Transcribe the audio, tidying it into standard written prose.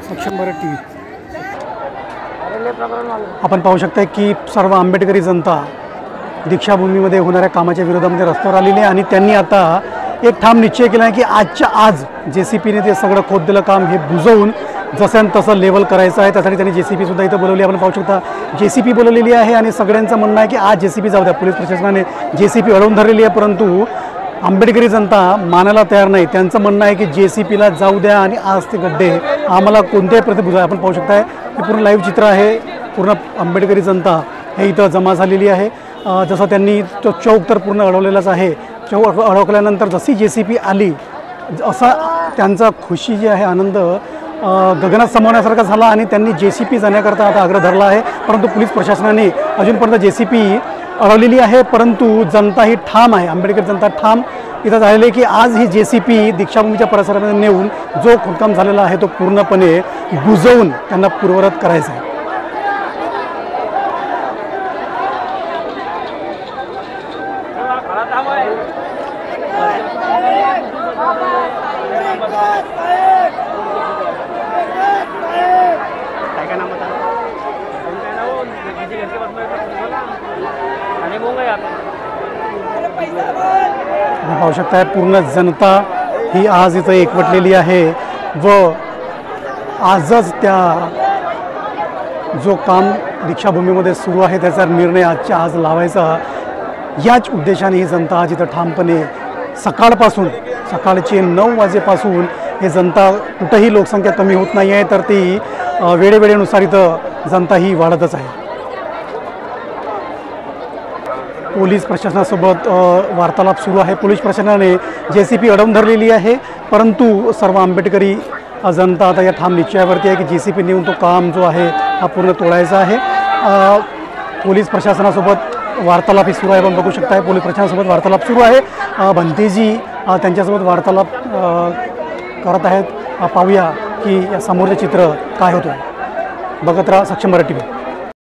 सक्षम भारत टीव्ही आपण पाहू शकता की सर्व आंबेडकरी जनता दीक्षाभूमीमध्ये होणाऱ्या कामाच्या विरोधामध्ये रस्त्यावर आलेली आहे आणि त्यांनी आता एक ठाम निश्चय केला आहे की आजच्या आज JCPने ते सगळं खोदलेलं काम हे बुजवून जसं तसं लेवल करायचं आहे। त्यासाठी त्यांनी JCP सुद्धा इथं बोलवली। आपण पाहू शकता JCP बोलवलेली आहे आणि सगळ्यांचं म्हणणं आहे की आज JCP जाऊ द्या। पोलीस प्रशासनाने JCP अडवून धरलेली आहे, परंतु आंबेडकरी जनता मानायला तयार नाही। त्यांचं म्हणणं आहे की JCPला जाऊ द्या आणि आज ते गड्डे आम्हाला कोणत्याही प्रतिबुजा। आपण पाहू शकता हे पूर्ण लाईव्ह चित्र आहे। पूर्ण आंबेडकरी जनता हे इथं जमा झालेली आहे। जसं त्यांनी तो चौक तर पूर्ण अडवलेलाच आहे। चौक अडवल्यानंतर जशी JCP आली असा त्यांचा खुशी जी आहे, आनंद गगनात समवण्यासारखा झाला आणि त्यांनी JCP जाण्याकरता आता आग्रह धरला आहे। परंतु पोलीस प्रशासनाने अजूनपर्यंत JCP अडवलेली आहे, परंतु जनता ही ठाम आहे। आंबेडकर जनता ठाम इथं झालेली आहे की आज ही JCP दीक्षाभूमीच्या परिसरामध्ये नेऊन जो खोदकाम झालेला आहे तो पूर्णपणे बुजवून त्यांना पूर्ववत करायचा आहे। पाहू शकता पूर्ण जनता ही आज इथं एकवटलेली आहे व आजच त्या जो काम दीक्षाभूमीमध्ये सुरू आहे त्याचा निर्णय आजच्या आज लावायचा याच उद्देशाने ही जनता आज इथं ठामपणे सकाळपासून सकाळचे 9 वाजेपासून हे जनता कुठेही लोकसंख्या कमी होत नाही आहे, तर ती वेळेवेळेनुसार इथं जनता ही वाढतच आहे। पोलीस प्रशासनासोबत वार्तालाप सुरू आहे। पोलीस प्रशासनाने JCP अडवून धरलेली आहे, परंतु सर्व आंबेडकरी जनता आता या ठाम निश्चयावरती आहे की JCP नेऊन तो काम जो आहे हा पूर्ण तोडायचा आहे। पोलीस प्रशासनासोबत वार्तालाप सुरू आहे। आपण बघू शकता पोलीस प्रशासनासोबत वार्तालाप सुरू आहे। भंतेजी त्यांच्यासोबत वार्तालाप करत आहेत। पाहूया की या समोरचे चित्र काय होतं। बघत राहा सक्षम भारत टीव्ही।